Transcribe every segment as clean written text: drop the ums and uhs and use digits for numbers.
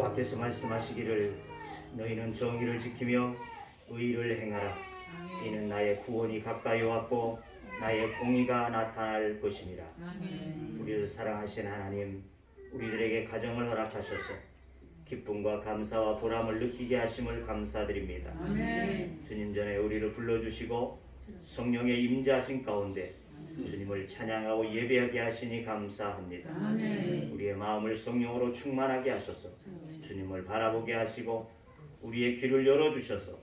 여호와께서 말씀하시기를 너희는 정의를 지키며 의를 행하라. 이는 나의 구원이 가까이 왔고 나의 공의가 나타날 것임이라. 우리를 사랑하신 하나님, 우리들에게 가정을 허락하셔서 기쁨과 감사와 보람을 느끼게 하심을 감사드립니다. 주님 전에 우리를 불러주시고 성령의 임재하신 가운데 주님을 찬양하고 예배하게 하시니 감사합니다. 우리의 마음을 성령으로 충만하게 하셔서 주님을 바라보게 하시고 우리의 귀를 열어주셔서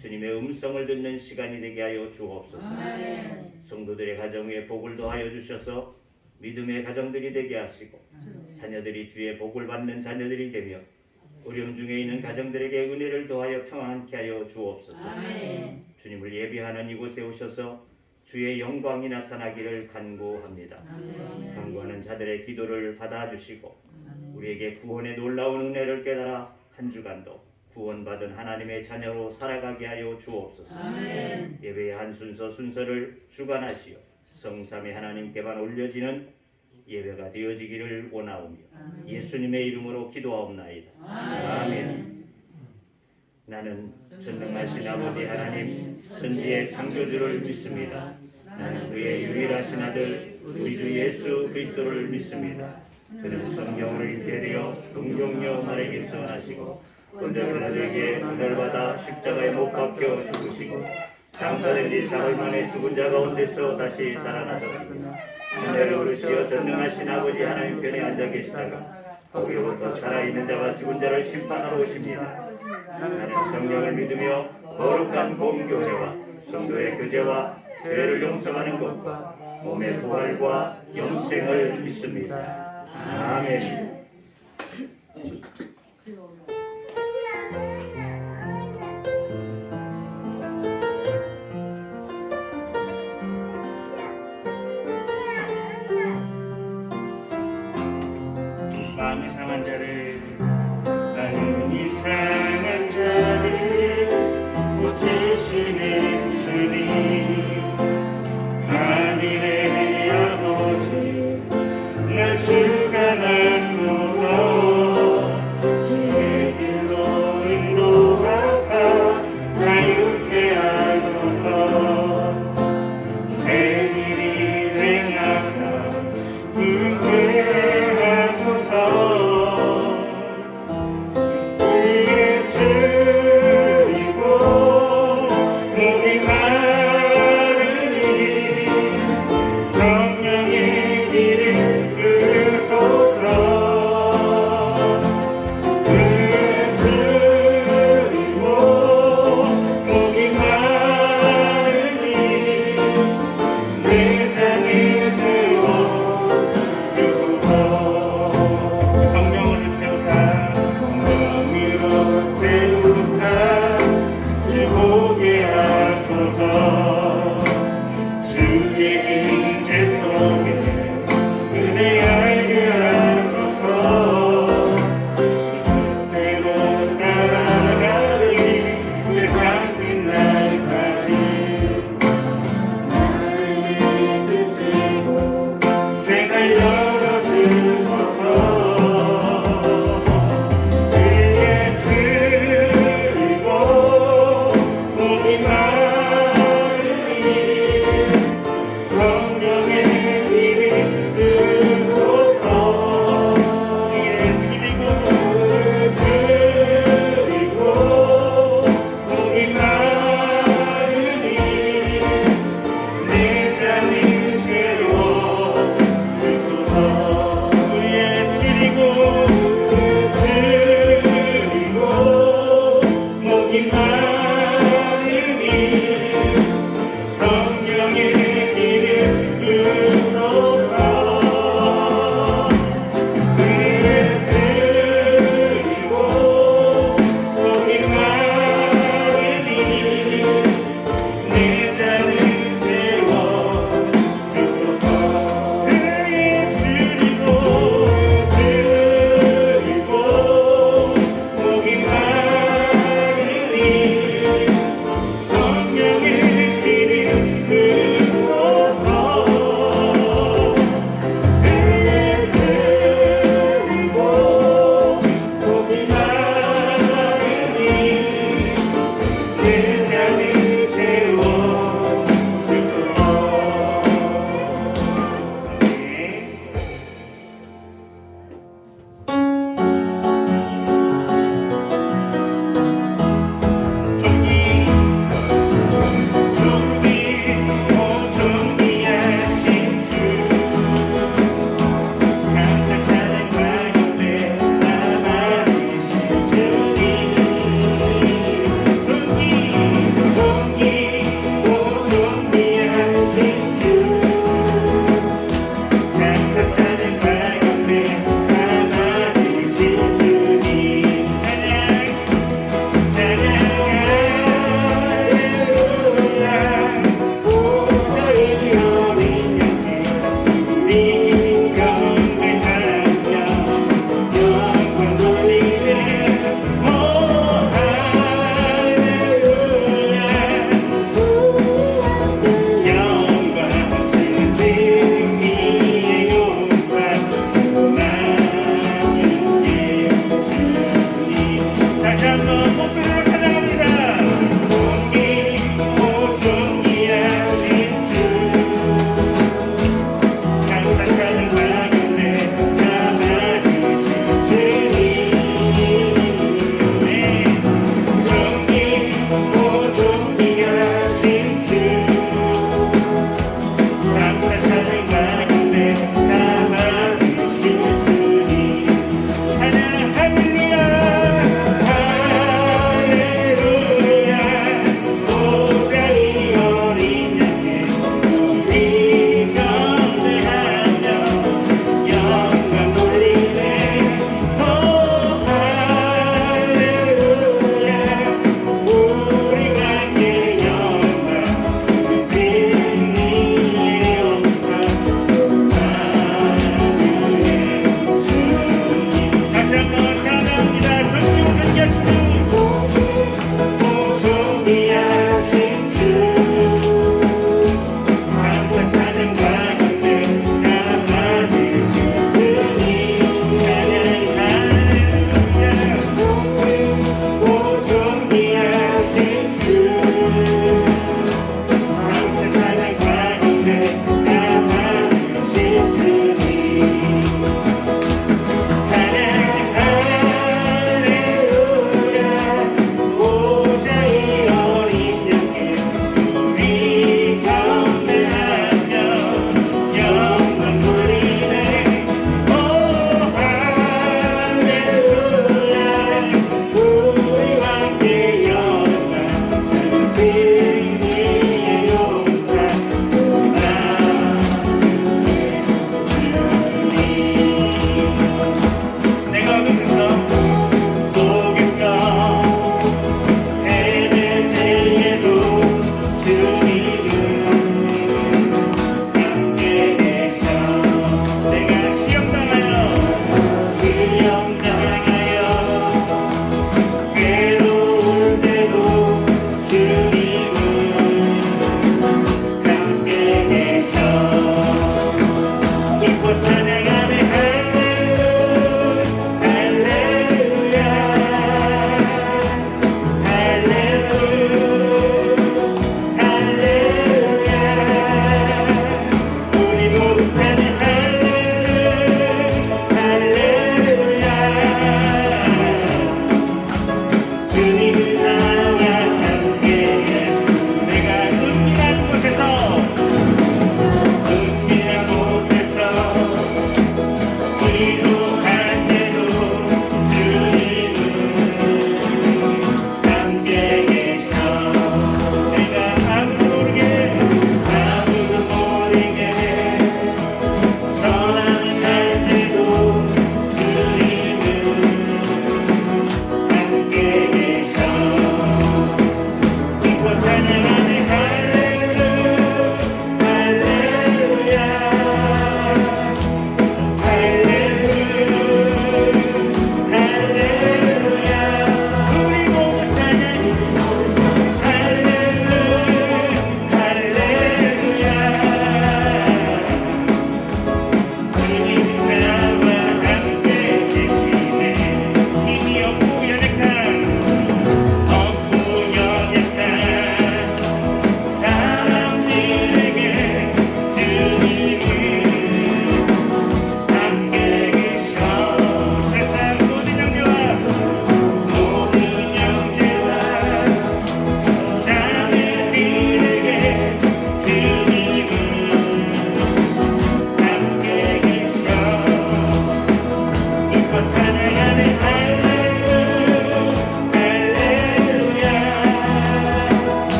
주님의 음성을 듣는 시간이 되게 하여 주옵소서. 성도들의 가정 위에 복을 더하여 주셔서 믿음의 가정들이 되게 하시고 자녀들이 주의 복을 받는 자녀들이 되며 어려움 중에 있는 가정들에게 은혜를 더하여 평안케 하여 주옵소서. 주님을 예비하는 이곳에 오셔서 주의 영광이 나타나기를 간구합니다. 간구하는 자들의 기도를 받아주시고 우리에게 구원의 놀라운 은혜를 깨달아 한 주간도 구원받은 하나님의 자녀로 살아가게 하여 주옵소서. 예배의 한 순서를 주관하시어 성삼위 하나님께만 올려지는 예배가 되어지기를 원하오며 예수님의 이름으로 기도하옵나이다. 아멘. 나는 전능하신 아버지 하나님 천지의 창조주를 믿습니다. 나는 그의 유일하신 아들 우리 주 예수 그리스도를 믿습니다. 그는 성령으로 잉태되어 동정녀 마리아에게서 나시고 본자들에게 고달받아 십자가에 못 박혀 죽으시고 장사된 지 사흘 만에 죽은 자 가운데서 다시 살아나셨습니다. 하늘을 오르시어 전능하신 아버지 하나님 편에 앉아 계시다가 거기로부터 살아있는 자와 죽은 자를 심판하러 오십니다. 나는 성령을 믿으며 거룩한 공교회와 성도의 교제와 죄를 용서하는 것과 몸의 부활과 영생을 믿습니다. 아멘. 마음이 상한 자를 마음이 상한 자를 고치시는 주님 하늘의 아버지 날 주관하소서 주의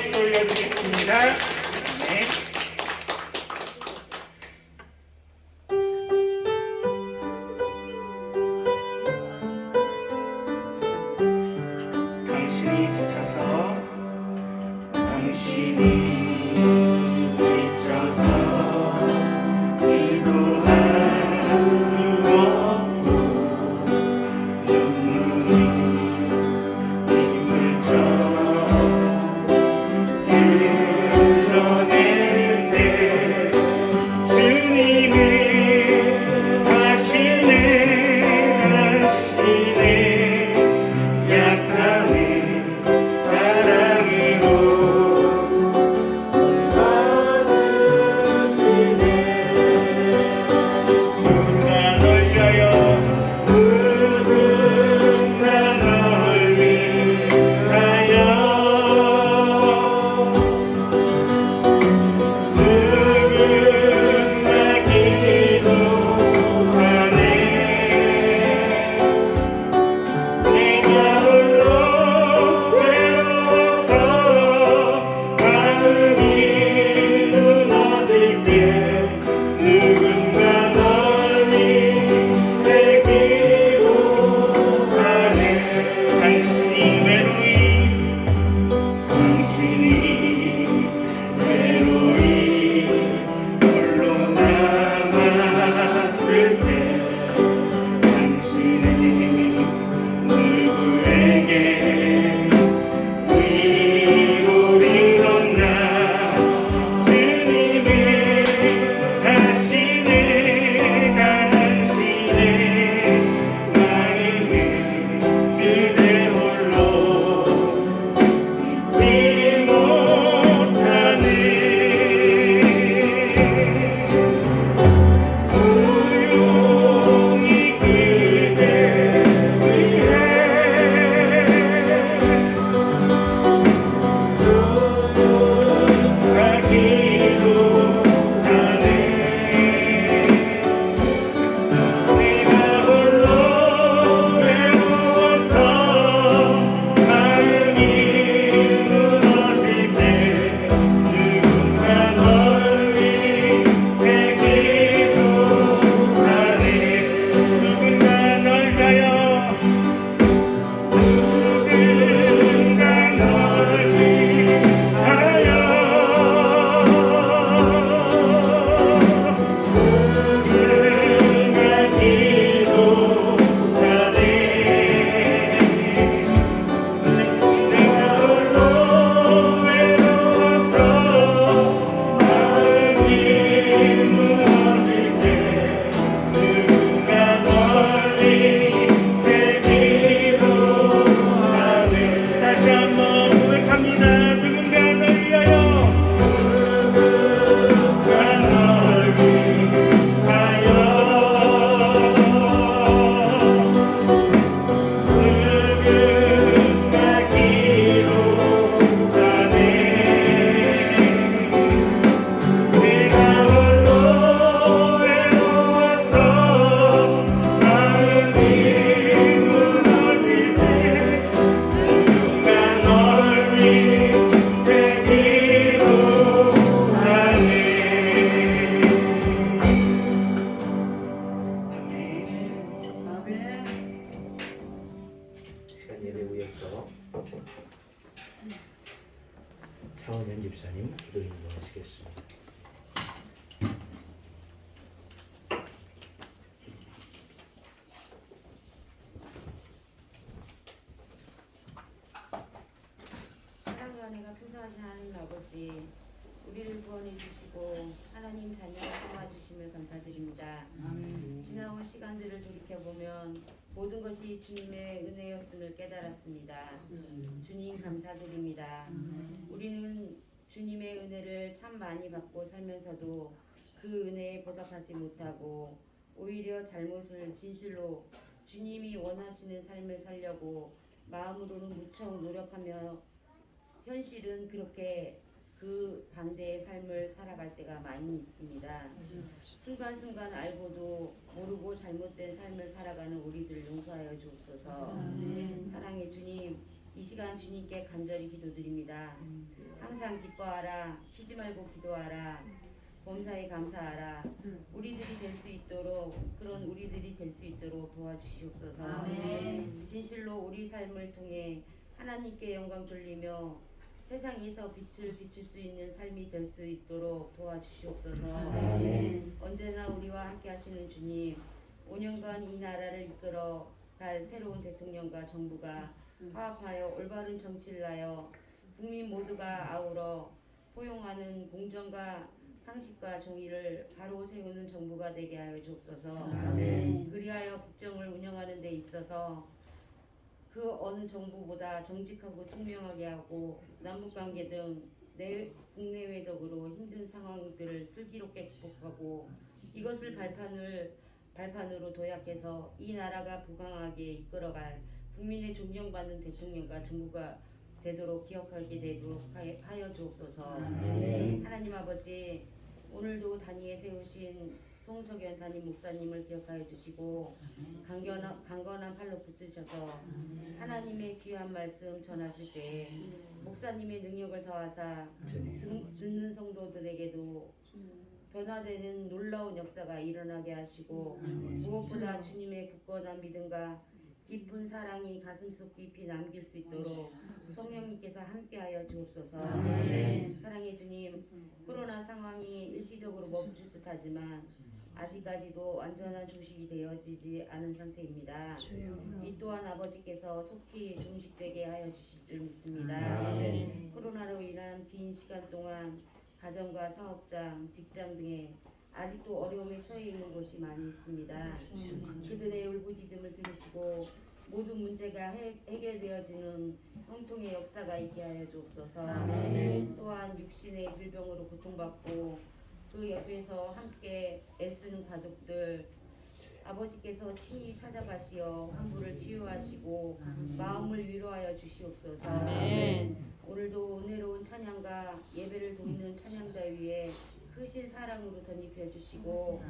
박수 올려드리겠습니다. 네. 당신이 지쳐서 기도할 수 없고 눈물이 빗물처럼 흘러내릴 때 주님은 하시네 약함을 사랑으로 도와주시네 누군가 널 위하여 누군가 널 위하여 누군가 기도하네 내가 홀로 외로워서 마음이 무너질 때 누군가 널 위해 기도하네 당신이 외로이 홀로 남았을 때 당신은 누구에게 위로리었나 주님은 하시네 당신의 마음을 그대 홀로 잊지 못하네 우용히 그대 위해 기도하네 내가 홀로 외로워서 마음이 무너질 때 누군가 널 위해 기도하네 누군가 널 위하여 누군가 널 위하여 누군가 기도하네 내가 홀로 외로워서 마음이 무너질 때 누군가 널 위해 기도하네 다시 한번 고백합니다 누군가 널 위하여 누군가 널 위하여 누군가 기도하네 내가 홀로 외로워서 마음이 무너질 때 누군가 널 위해 기도하네 아멘 시간 예배 후에서 차원현 집사님 기도 인도하시겠습니다. 사랑과 은혜가 풍성하신 하나님 아버지 우리를 구원해 주시고 하나님 자녀를 삼아 주심을 감사드립니다. 지나온 시간들을 돌이켜보면 모든 것이 주님의 은혜였음을 깨달았습니다. 주님 감사드립니다. 우리는 주님의 은혜를 참 많이 받고 살면서도 그 은혜에 보답하지 못하고 오히려 잘못을 진실로 주님이 원하시는 삶을 살려고 마음으로는 무척 노력하며 현실은 그렇게 그 반대의 삶을 살아갈 때가 많이 있습니다. 순간순간 알고도 모르고 잘못된 삶을 살아가는 우리들 용서하여 주옵소서. 사랑의 주님, 이 시간 주님께 간절히 기도드립니다. 항상 기뻐하라, 쉬지 말고 기도하라, 범사에 감사하라. 우리들이 될 수 있도록, 그런 우리들이 될 수 있도록 도와주시옵소서. 아멘. 진실로 우리 삶을 통해 하나님께 영광 돌리며 세상에서 빛을 비출 수 있는 삶이 될 수 있도록 도와주시옵소서. 아멘. 언제나 우리와 함께 하시는 주님, 5년간 이 나라를 이끌어 갈 새로운 대통령과 정부가 화합하여 올바른 정치를 하여 국민 모두가 아우러 포용하는 공정과 상식과 정의를 바로 세우는 정부가 되게 하여 주옵소서. 아멘. 그리하여 국정을 운영하는 데 있어서 그 어느 정부보다 정직하고 투명하게 하고 남북관계 등 국내외적으로 힘든 상황들을 슬기롭게 극복하고 이것을 발판으로 도약해서 이 나라가 부강하게 이끌어갈 국민의 존경받는 대통령과 정부가 되도록 기억하게 되도록 하여 주옵소서. 아멘. 하나님 아버지, 오늘도 단위에 세우신 송석연 담임 목사님을 기억하여 주시고 강건한 팔로 붙드셔서 하나님의 귀한 말씀 전하실 때 목사님의 능력을 더하사 듣는 성도들에게도 변화되는 놀라운 역사가 일어나게 하시고 무엇보다 주님의 굳건한 믿음과 깊은 사랑이 가슴속 깊이 남길 수 있도록 성령님께서 함께하여 주옵소서. 사랑의 주님, 코로나 상황이 일시적으로 멈출 듯하지만 아직까지도 완전한 종식이 되어지지 않은 상태입니다. 이 또한 아버지께서 속히 종식되게 하여 주실 줄 믿습니다. 아멘. 코로나로 인한 긴 시간 동안 가정과 사업장, 직장 등에 아직도 어려움에 처해 있는 곳이 많이 있습니다. 그들의 울부짖음을 들으시고 모든 문제가 해결되어지는 형통의 역사가 있게 하여 주옵소서. 아멘. 또한 육신의 질병으로 고통받고 그 옆에서 함께 애쓰는 가족들, 아버지께서 친히 찾아가시어 환부를 치유하시고 마음을 위로하여 주시옵소서. 오늘도 은혜로운 찬양과 예배를 돕는 찬양자 위에 크신 사랑으로 덧입혀 주시고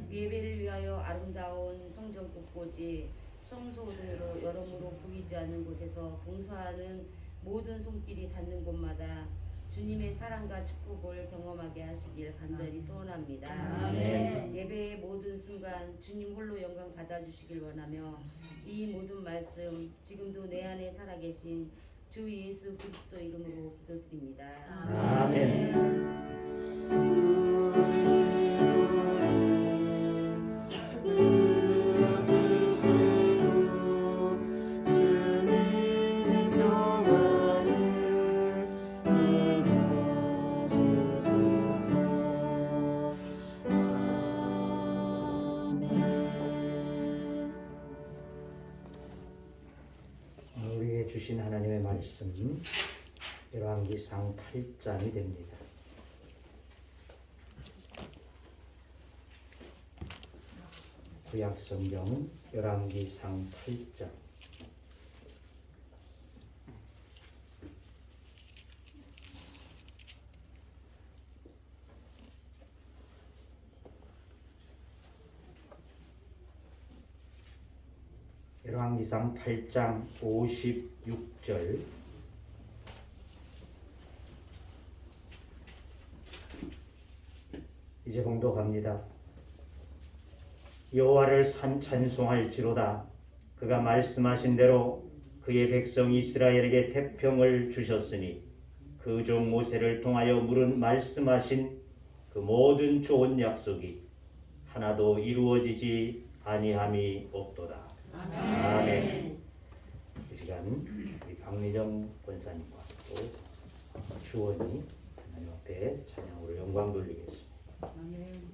예배를 위하여 아름다운 성전 곳곳이 청소등으로 여러모로 보이지 않는 곳에서 봉사하는 모든 손길이 닿는 곳마다 주님의 사랑과 축복을 경험하게 하시길 간절히 소원합니다. 아멘. 예배의 모든 순간 주님 홀로 영광 받아주시길 원하며 이 모든 말씀 지금도 내 안에 살아계신 주 예수 그리스도 이름으로 기도드립니다. 아멘. 우리에게 주신 하나님의 말씀 열왕기상 8장이 됩니다. 구약성경 열왕기상 8장. 열왕기상 8장 56절. 이제 봉독합니다. 여호와를 찬송할지로다. 그가 말씀하신 대로 그의 백성 이스라엘에게 태평을 주셨으니 그 종 모세를 통하여 물은 말씀하신 그 모든 좋은 약속이 하나도 이루어지지 아니함이 없도다. 아멘. 이 시간 우리 박미정 권사님과 또 주원이 하나님 앞에 찬양으로 영광 돌리겠습니다. 감사하며 나는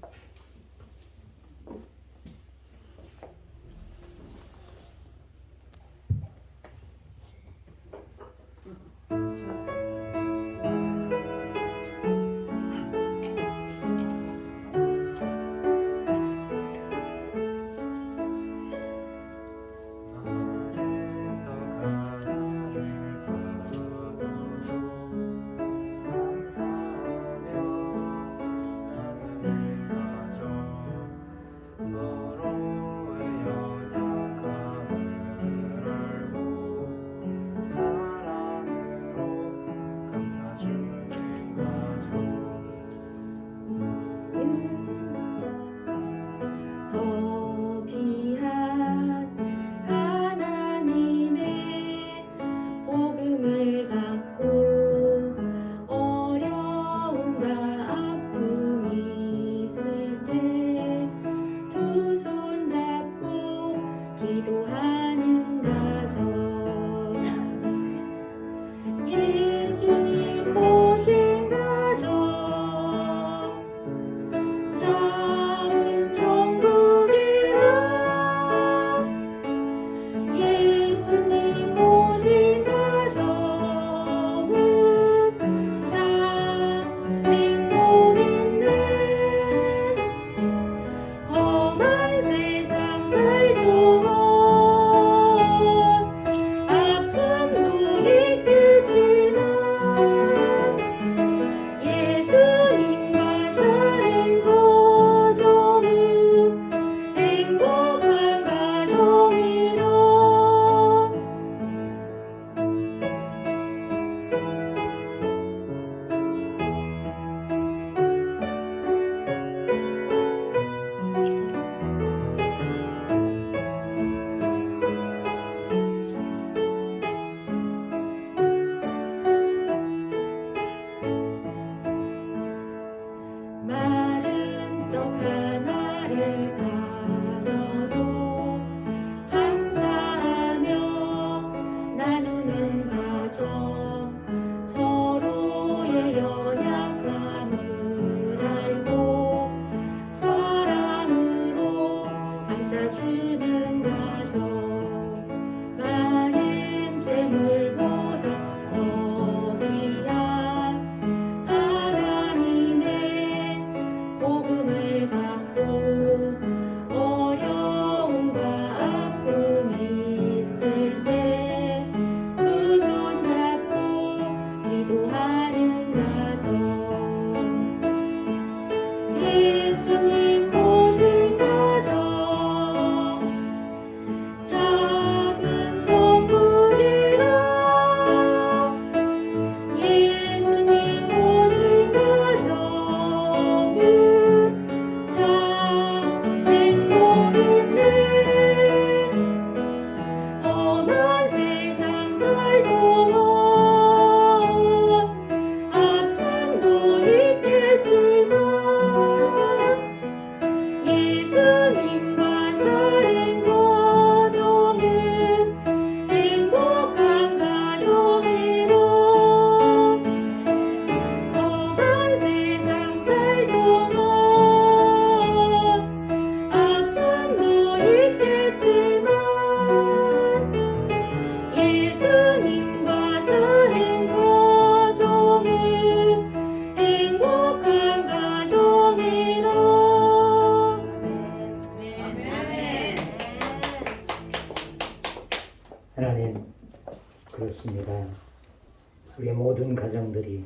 가정들이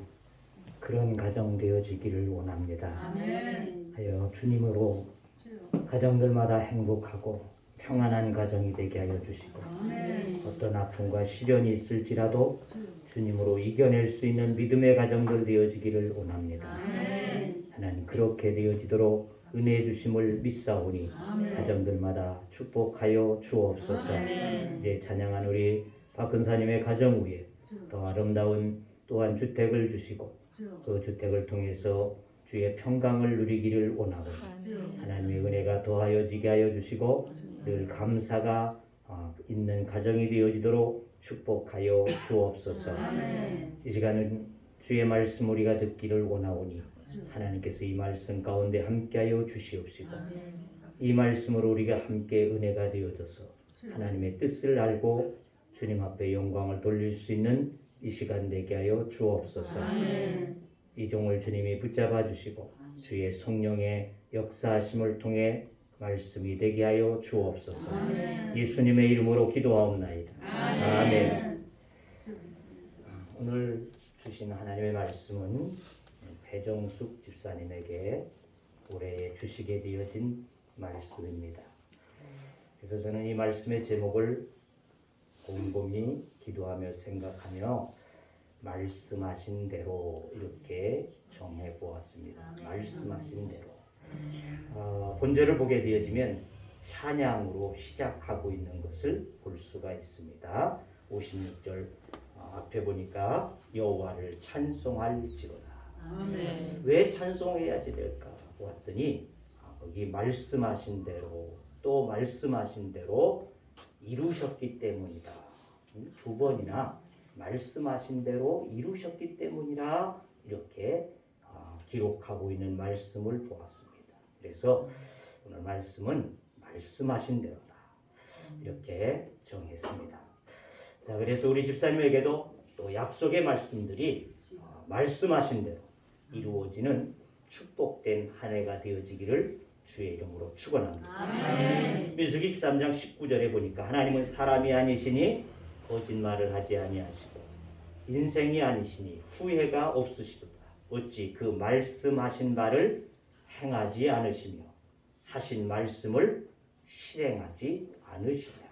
그런 가정 되어지기를 원합니다. 하여 주님으로 가정들마다 행복하고 평안한 가정이 되게 하여 주시고 어떤 아픔과 시련이 있을지라도 주님으로 이겨낼 수 있는 믿음의 가정들 되어지기를 원합니다. 하나님 그렇게 되어지도록 은혜 주심을 믿사오니 가정들마다 축복하여 주옵소서. 이제 찬양한 우리 박근사님의 가정 위에 더 아름다운 또한 주택을 주시고 그 주택을 통해서 주의 평강을 누리기를 원하고 하나님의 은혜가 더하여지게 하여 주시고 늘 감사가 있는 가정이 되어지도록 축복하여 주옵소서. 이 시간은 주의 말씀 우리가 듣기를 원하오니 하나님께서 이 말씀 가운데 함께하여 주시옵시고 이 말씀으로 우리가 함께 은혜가 되어져서 하나님의 뜻을 알고 주님 앞에 영광을 돌릴 수 있는 이 시간 되게 하여 주옵소서. 이 종을 주님이 붙잡아 주시고 주의 성령의 역사하심을 통해 말씀이 되게 하여 주옵소서. 예수님의 이름으로 기도하옵나이다. 아멘. 오늘 주신 하나님의 말씀은 배정숙 집사님에게 올해 주시게 되어진 말씀입니다. 그래서 저는 이 말씀의 제목을 곰곰이 기도하며 생각하며 말씀하신 대로 이렇게 정해 보았습니다. 말씀하신 대로. 본절을 보게 되어지면 찬양으로 시작하고 있는 것을 볼 수가 있습니다. 56절 앞에 보니까 여호와를 찬송할지로다. 왜 찬송해야지 될까 보았더니 거기 말씀하신 대로 또 말씀하신 대로 이루셨기 때문이다. 두 번이나 말씀하신 대로 이루셨기 때문이라 이렇게 기록하고 있는 말씀을 보았습니다. 그래서 오늘 말씀은 말씀하신 대로다. 이렇게 정했습니다. 자, 그래서 우리 집사님에게도 또 약속의 말씀들이 말씀하신 대로 이루어지는 축복된 한 해가 되어지기를 주의 이름으로 축원합니다. 민수기 13장 19절에 보니까 하나님은 사람이 아니시니 거짓말을 하지 아니하시고 인생이 아니시니 후회가 없으시도다. 어찌 그 말씀하신 바를 행하지 않으시며 하신 말씀을 실행하지 않으시냐.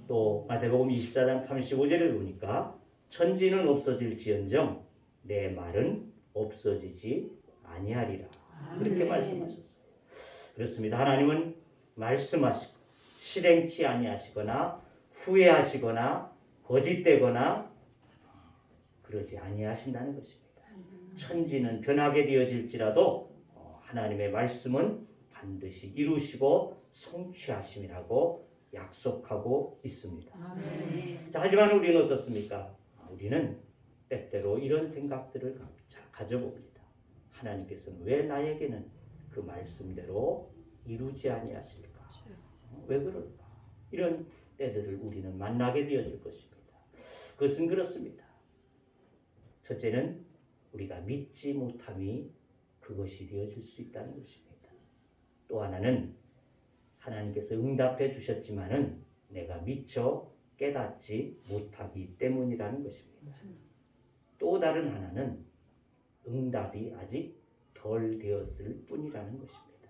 또 마태복음 24장 35절을 보니까 천지는 없어질지언정 내 말은 없어지지 아니하리라. 그렇게 말씀하셨어요. 그렇습니다. 하나님은 말씀하시고 실행치 아니하시거나 후회하시거나 거짓되거나 그러지 아니하신다는 것입니다. 천지는 변하게 되어질지라도 하나님의 말씀은 반드시 이루시고 성취하심이라고 약속하고 있습니다. 자, 하지만 우리는 어떻습니까? 우리는 때때로 이런 생각들을 가져봅니다. 하나님께서는 왜 나에게는 그 말씀대로 이루지 아니하실까? 왜 그럴까? 이런 때들을 우리는 만나게 되어질 것입니다. 그것은 그렇습니다. 첫째는 우리가 믿지 못함이 그것이 되어질 수 있다는 것입니다. 또 하나는 하나님께서 응답해 주셨지만은 내가 미처 깨닫지 못하기 때문이라는 것입니다. 또 다른 하나는 응답이 아직 덜 되었을 뿐이라는 것입니다.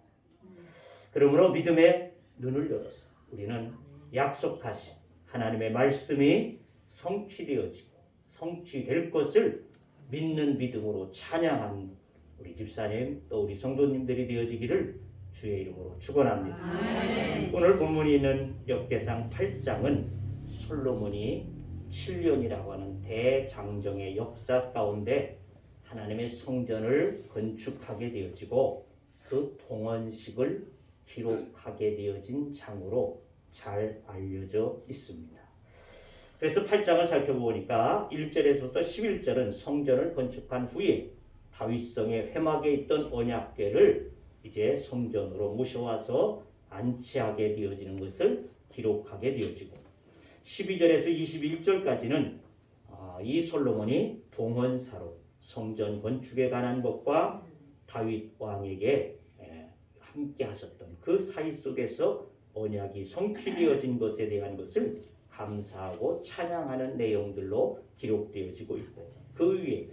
그러므로 믿음의 눈을 열어서 우리는 약속하신 하나님의 말씀이 성취되어지고 성취될 것을 믿는 믿음으로 찬양한 우리 집사님 또 우리 성도님들이 되어지기를 주의 이름으로 축원합니다. 오늘 본문이 있는 역대상 8장은 솔로몬이 7년이라고 하는 대장정의 역사 가운데 하나님의 성전을 건축하게 되어지고 그 동원식을 기록하게 되어진 장으로 잘 알려져 있습니다. 그래서 8장을 살펴보니까 1절에서부터 11절은 성전을 건축한 후에 다윗성의 회막에 있던 언약궤를 이제 성전으로 모셔와서 안치하게 되어지는 것을 기록하게 되어지고 12절에서 21절까지는 이 솔로몬이 동헌사로 성전 건축에 관한 것과 다윗 왕에게 함께 하셨던 그 사이 속에서 언약이 성취되어진 것에 대한 것을 감사하고 찬양하는 내용들로 기록되어지고 있고 그 위에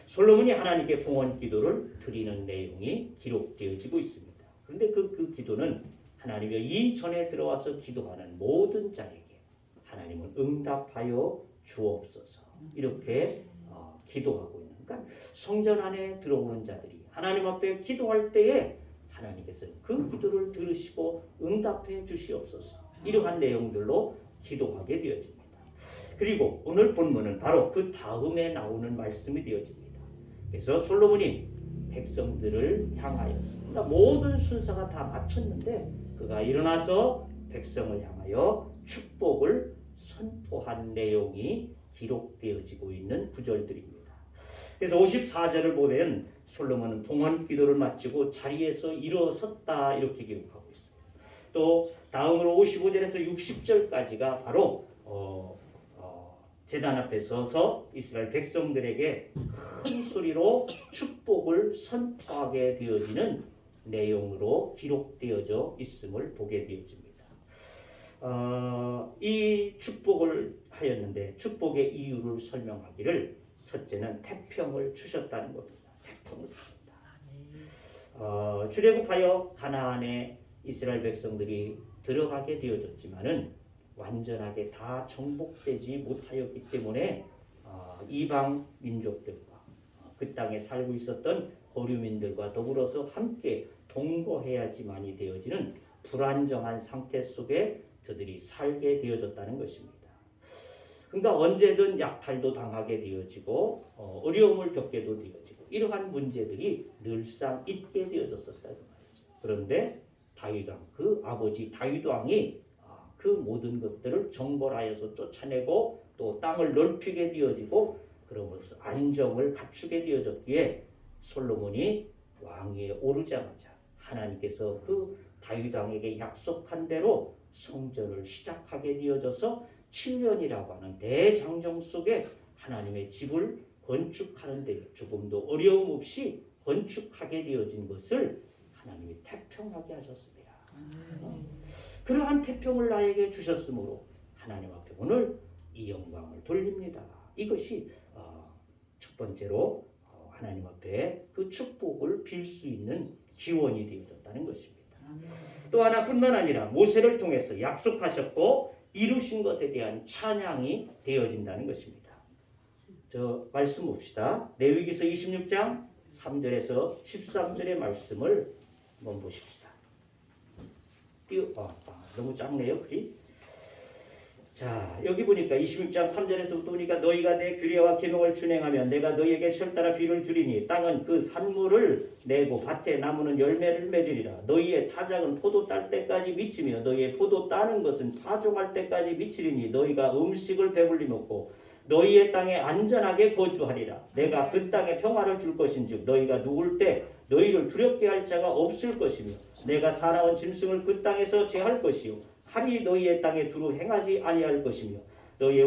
솔로몬이 하나님께 봉헌 기도를 드리는 내용이 기록되어지고 있습니다. 그런데 그 기도는 하나님이 이전에 들어와서 기도하는 모든 자에게 하나님은 응답하여 주옵소서 이렇게 기도하고 있는, 그러니까 성전 안에 들어오는 자들이 하나님 앞에 기도할 때에 하나님께서는 그 기도를 들으시고 응답해 주시옵소서 이러한 내용들로 기도하게 되어집니다. 그리고 오늘 본문은 바로 그 다음에 나오는 말씀이 되어집니다. 그래서 솔로몬이 백성들을 향하여서, 그러니까 모든 순서가 다 마쳤는데 그가 일어나서 백성을 향하여 축복을 선포한 내용이 기록되어지고 있는 구절들입니다. 그래서 54절을 보면 솔로몬은 봉헌 기도를 마치고 자리에서 일어섰다 이렇게 기록하고 있습니다. 또 다음으로 55절에서 60절까지가 바로 제단 앞에 서서 이스라엘 백성들에게 큰 소리로 축복을 선포하게 되어지는 내용으로 기록되어져 있음을 보게 되어집니다. 이 축복을 하였는데 축복의 이유를 설명하기를 첫째는 태평을 주셨다는 겁니다. 태평을 주셨다. 출애굽하여 가나안에 이스라엘 백성들이 들어가게 되어졌지만은 완전하게 다 정복되지 못하였기 때문에 이방 민족들과 그 땅에 살고 있었던 거류민들과 더불어서 함께 동거해야지만이 되어지는 불안정한 상태 속에 저들이 살게 되어졌다는 것입니다. 그러니까 언제든 약탈도 당하게 되어지고 어려움을 겪게도 되어지고 이러한 문제들이 늘상 있게 되어졌었다는 말이죠. 그런데 다윗왕, 그 아버지 다윗왕이 그 모든 것들을 정벌하여서 쫓아내고 또 땅을 넓히게 되어지고 그러면서 안정을 갖추게 되어졌기에 솔로몬이 왕위에 오르자마자 하나님께서 그 다윗왕에게 약속한 대로 성전을 시작하게 되어져서 7년이라고 하는 대장정 속에 하나님의 집을 건축하는 데 조금도 어려움 없이 건축하게 되어진 것을 하나님이 태평하게 하셨습니다. 그러한 태평을 나에게 주셨으므로 하나님 앞에 오늘 이 영광을 돌립니다. 이것이 첫 번째로 하나님 앞에 그 축복을 빌 수 있는 기원이 되어졌다는 것입니다. 또 하나뿐만 아니라 모세를 통해서 약속하셨고 이루신 것에 대한 찬양이 되어진다는 것입니다. 저 말씀 봅시다. 레위기서 26장 3절에서 13절의 말씀을 한번 보십시다. 너무 작네요, 글이. 자, 여기 보니까 26장 3절에서부터 보니까 너희가 내 규례와 계명을 준행하면 내가 너희에게 철따라 비를 주리니 땅은 그 산물을 내고 밭에 나무는 열매를 맺으리라. 너희의 타작은 포도 딸 때까지 미치며 너희의 포도 따는 것은 파종할 때까지 미치리니 너희가 음식을 배불리 먹고 너희의 땅에 안전하게 거주하리라. 내가 그 땅에 평화를 줄 것인즉 너희가 누울 때 너희를 두렵게 할 자가 없을 것이며 내가 사나운 짐승을 그 땅에서 제할 것이요 칼이 너희의 땅에 두루 행하지 아니할 것이며 너희의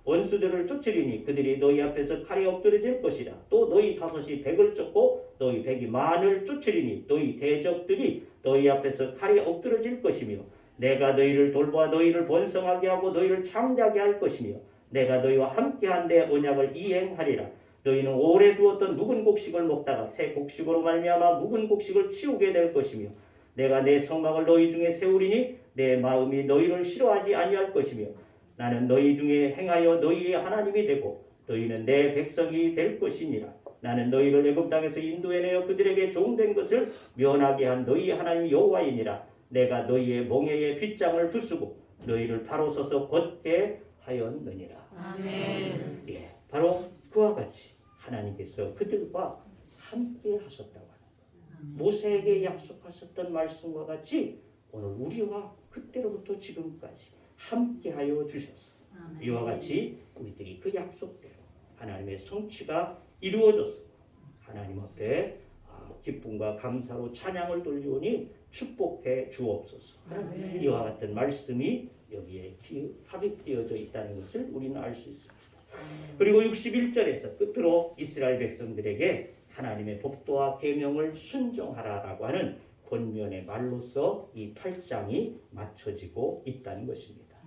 원수들을 쫓으리니 그들이 너희 앞에서 칼이 엎드러질 것이라. 또 너희 다섯이 백을 쫓고 너희 백이 만을 쫓으리니 너희 대적들이 너희 앞에서 칼이 엎드러질 것이며 내가 너희를 돌보아 너희를 번성하게 하고 너희를 창대하게 할 것이며 내가 너희와 함께한데 언약을 이행하리라. 너희는 오래 두었던 묵은 곡식을 먹다가 새 곡식으로 말미암아 묵은 곡식을 치우게 될 것이며 내가 내 성막을 너희 중에 세우리니 내 마음이 너희를 싫어하지 아니할 것이며 나는 너희 중에 행하여 너희의 하나님이 되고 너희는 내 백성이 될 것이니라. 나는 너희를 애굽 땅에서 인도해내어 그들에게 종된 것을 면하게 한 너희의 하나님 여호와이니라. 내가 너희의 몽에에 빗장을 부수고 너희를 바로 서서 걷게 하였느니라. 아멘. 예, 바로 그와 같이 하나님께서 그들과 함께 하셨다고 하는 것. 모세에게 약속하셨던 말씀과 같이 오늘 우리와 그때로부터 지금까지 함께하여 주셨어. 이와 같이 우리들이 그 약속대로 하나님의 성취가 이루어졌어. 하나님 앞에 기쁨과 감사로 찬양을 돌리오니 축복해 주옵소서. 이와 같은 말씀이 여기에 삽입되어져 있다는 것을 우리는 알 수 있습니다. 그리고 61절에서 끝으로 이스라엘 백성들에게 하나님의 법도와 계명을 순종하라라고 하는 권면의 말로서 이 8장이 맞춰지고 있다는 것입니다.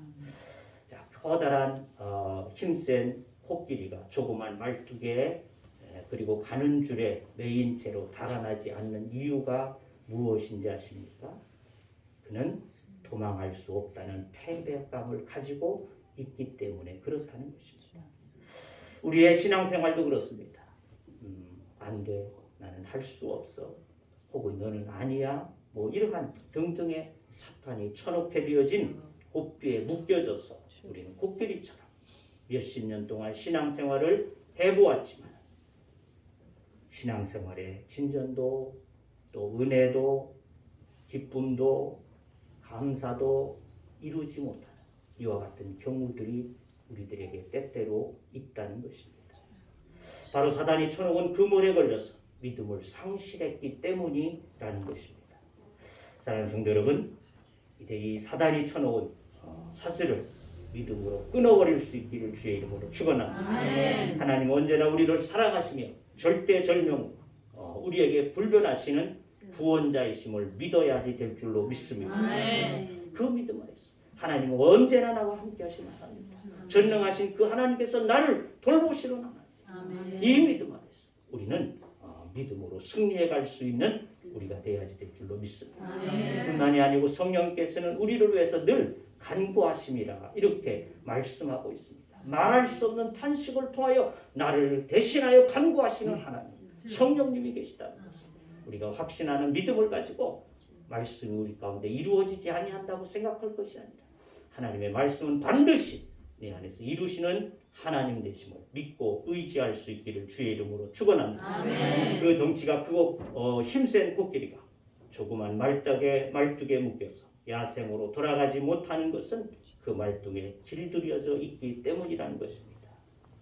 자, 커다란 힘센 코끼리가 조그만 말뚝에 그리고 가는 줄에 매인 채로 달아나지 않는 이유가 무엇인지 아십니까? 그는 도망할 수 없다는 패배감을 가지고 있기 때문에 그렇다는 것입니다. 우리의 신앙생활도 그렇습니다. 안 돼, 나는 할 수 없어, 혹은 너는 아니야, 뭐 이러한 등등의 사탄이 쳐놓게 되어진 곱비에 묶여져서 우리는 코끼리처럼 몇십 년 동안 신앙생활을 해보았지만 신앙생활의 진전도 또 은혜도 기쁨도 감사도 이루지 못하는 이와 같은 경우들이 우리들에게 때때로 있다는 것입니다. 바로 사단이 쳐놓은 그물에 걸려서 믿음을 상실했기 때문이라는 것입니다. 사랑하는 성도 여러분, 이제 이 사단이 쳐놓은 사슬을 믿음으로 끊어버릴 수 있기를 주의 이름으로 축원합니다. 하나님은 언제나 우리를 사랑하시며 절대절명 우리에게 불변하시는 구원자이심을 믿어야지 될 줄로 믿습니다. 그 믿음 안에서 하나님은 언제나 나와 함께 하시는 하나님입니다. 전능하신 그 하나님께서 나를 돌보시는 하나님. 이 믿음 안에서 우리는 믿음으로 승리해 갈 수 있는 우리가 되어야지 될 줄로 믿습니다. 뿐만이 아니고 성령께서는 우리를 위해서 늘 간구하심이라 이렇게 말씀하고 있습니다. 말할 수 없는 탄식을 통하여 나를 대신하여 간구하시는 하나님, 성령님이 계시다는 것을 우리가 확신하는 믿음을 가지고 말씀이 우리 가운데 이루어지지 아니한다고 생각할 것이 아니라 하나님의 말씀은 반드시 내 안에서 이루시는 하나님 되심을 믿고 의지할 수 있기를 주의 이름으로 축원합니다. 그 덩치가 크고 힘센 코끼리가 조그만 말뚝에 묶여서 야생으로 돌아가지 못하는 것은 그 말뚝에 길들여져 있기 때문이라는 것입니다.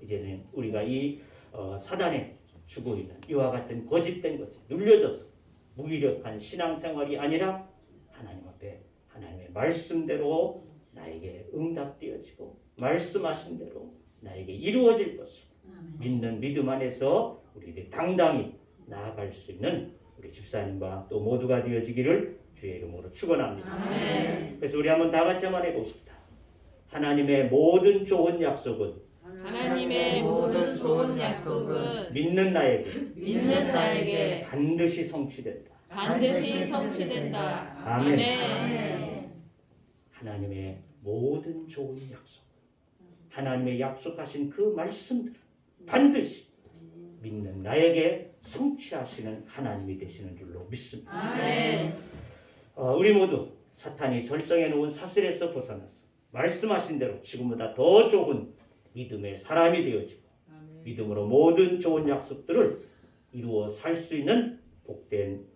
이제는 우리가 이 사단에 주고 있는 이와 같은 거짓된 것에 눌려져서 무기력한 신앙생활이 아니라 하나님 앞에 하나님의 말씀대로 나에게 응답되어지고 말씀하신 대로 나에게 이루어질 것을 믿는 믿음 안에서 우리들이 당당히 나아갈 수 있는 우리 집사님과 또 모두가 되어지기를 주의 이름으로 축원합니다. 그래서 우리 한번 다 같이 한번 해봅시다. 하나님의 모든 좋은 약속은 믿는 나에게 반드시 성취된다. 아멘. 하나님의 모든 좋은 약속, 하나님의 약속하신 그 말씀들 반드시 믿는 나에게 성취하시는 하나님이 되시는 줄로 믿습니다. 우리 모두 사탄이 절정해 놓은 사슬에서 벗어나서 말씀하신 대로 지금보다 더 좋은 믿음의 사람이 되어지고 믿음으로 모든 좋은 약속들을 이루어 살 수 있는 복된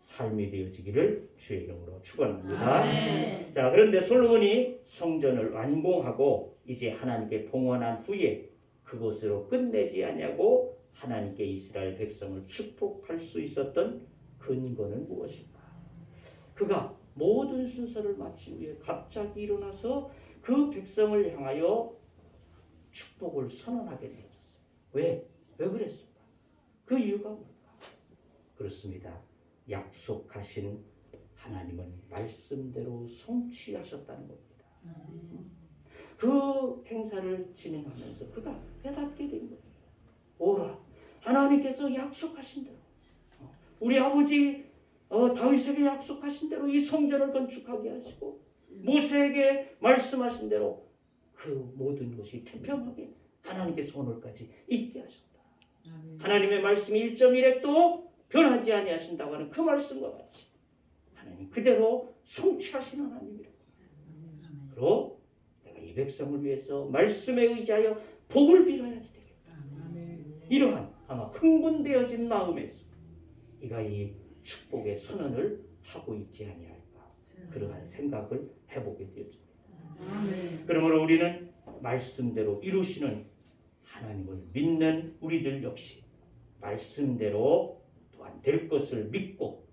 삶이 되어지기를 주의 이름으로 축원합니다. 자, 그런데 솔로몬이 성전을 완공하고 이제 하나님께 봉헌한 후에 그것으로 끝내지 아니하고 하나님께 이스라엘 백성을 축복할 수 있었던 근거는 무엇일까? 그가 모든 순서를 마친 후에 갑자기 일어나서 그 백성을 향하여 축복을 선언하게 되어졌어요. 왜 그랬을까? 그 이유가 뭘까? 그렇습니다. 약속하신 하나님은 말씀대로 성취하셨다는 겁니다. 그 행사를 진행하면서 그가 깨닫게 된 거예요. 오라, 하나님께서 약속하신 대로 우리 아버지 다윗에게 약속하신 대로 이 성전을 건축하게 하시고 모세에게 말씀하신 대로 그 모든 것이 태평하게 하나님께서 오늘까지 있게 하셨다. 하나님의 말씀이 1.1획도 변하지 아니하신다고 하는 그 말씀과 같이 하나님 그대로 성취하시는 하나님이라고. 그리고 내가 이 백성을 위해서 말씀에 의지하여 복을 빌어야지 되겠다. 이러한 아마 흥분되어진 마음에서 이가 이 축복의 선언을 하고 있지 아니할까 그러한 생각을 해보게 되었습니다. 그러므로 우리는 말씀대로 이루시는 하나님을 믿는 우리들 역시 말씀대로 또한 될 것을 믿고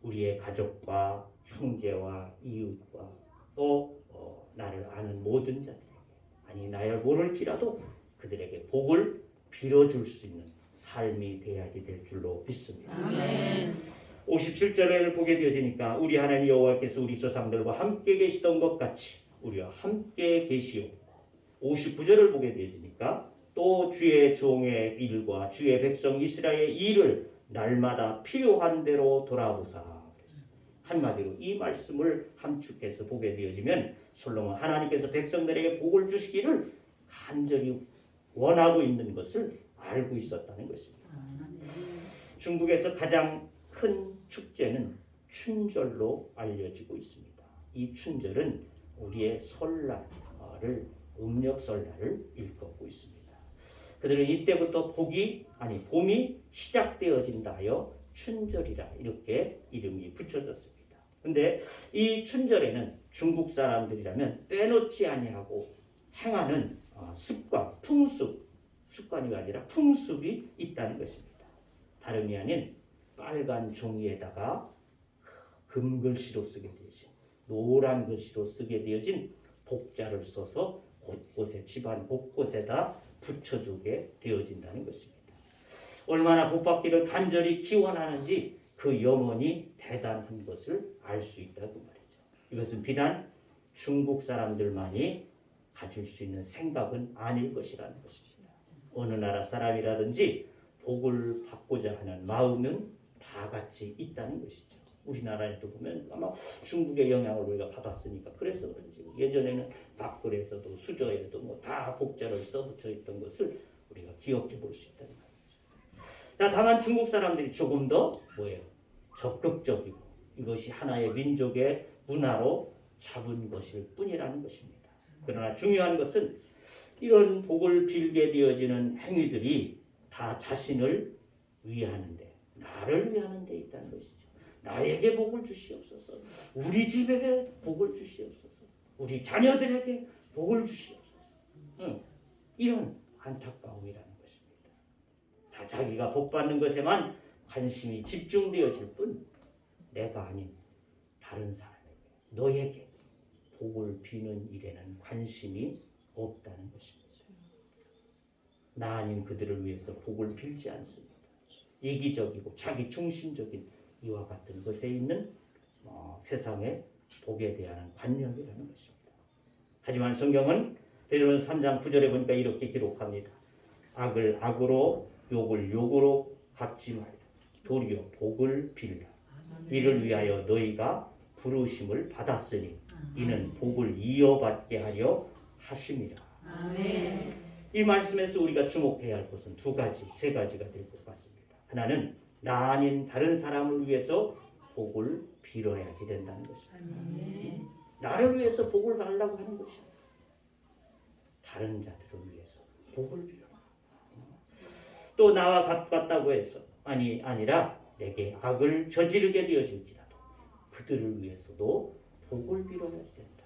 우리의 가족과 형제와 이웃과 또 나를 아는 모든 자들에게 아니 나를 모를지라도 그들에게 복을 빌어줄 수 있는 삶이 돼야지 될 줄로 믿습니다. 57절을 보게 되어지니까 우리 하나님 여호와께서 우리 조상들과 함께 계시던 것 같이 우리와 함께 계시오. 59절을 보게 되어지니까 또 주의 종의 일과 주의 백성 이스라엘의 일을 날마다 필요한 대로 돌아보사. 한마디로 이 말씀을 함축해서 보게 되어지면 솔로몬 하나님께서 백성들에게 복을 주시기를 간절히 원하고 있는 것을 알고 있었다는 것입니다. 중국에서 가장 큰 축제는 춘절로 알려지고 있습니다. 이 춘절은 우리의 설날을 음력 설날을 일컫고 있습니다. 그들은 이때부터 봄이 시작되어진다 하여 춘절이라 이렇게 이름이 붙여졌습니다. 근데 이 춘절에는 중국 사람들이라면 빼놓지 아니하고 행하는 습관, 습관이 아니라 풍습이 있다는 것입니다. 다름이 아닌 빨간 종이에다가 금글씨로 쓰게 되어진 노란 글씨로 쓰게 되어진 복자를 써서 곳곳에 집안 곳곳에다 붙여주게 되어진다는 것입니다. 얼마나 복받기를 간절히 기원하는지 그 염원이 대단한 것을 알 수 있다고 말이죠. 이것은 비단 중국 사람들만이 가질 수 있는 생각은 아닐 것이라는 것입니다. 어느 나라 사람이라든지 복을 받고자 하는 마음은 다 같이 있다는 것이죠. 우리나라에도 보면 아마 중국의 영향을 우리가 받았으니까 그래서 그런지 예전에는 밥글에서도 수저에도 뭐 다 복자를 써붙여 있던 것을 우리가 기억해 볼 수 있다는 말이죠. 다만 중국 사람들이 조금 더 적극적이고 이것이 하나의 민족의 문화로 잡은 것일 뿐이라는 것입니다. 그러나 중요한 것은 이런 복을 빌게 되어지는 행위들이 다 자신을 위하는데, 나를 위하는 데 있다는 것이죠. 나에게 복을 주시옵소서. 우리 집에게 복을 주시옵소서. 우리 자녀들에게 복을 주시옵소서. 이런 안타까움이라는 것입니다. 다 자기가 복 받는 것에만 관심이 집중되어질 뿐 내가 아닌 다른 사람에게, 너에게 복을 비는 일에는 관심이 없다는 것입니다. 나 아닌 그들을 위해서 복을 빌지 않습니다. 이기적이고 자기 중심적인 이와 같은 것에 있는 세상의 복에 대한 관념이라는 것입니다. 하지만 성경은 베드로전서 3장 9절에 보니까 이렇게 기록합니다. 악을 악으로 욕을 욕으로 갚지 말라. 도리어 복을 빌라. 이를 위하여 너희가 부르심을 받았으니 이는 복을 이어받게 하려 하심이라. 아멘. 이 말씀에서 우리가 주목해야 할 것은 세 가지가 될 것 같습니다. 하나는 나 아닌 다른 사람을 위해서 복을 빌어야지 된다는 것입니다. 나를 위해서 복을 달라고 하는 것이야. 다른 자들을 위해서 복을 빌어라. 또 나와 같다고 해서 아니라 내게 악을 저지르게 되어질지라도 그들을 위해서도 복을 빌어야지 된다.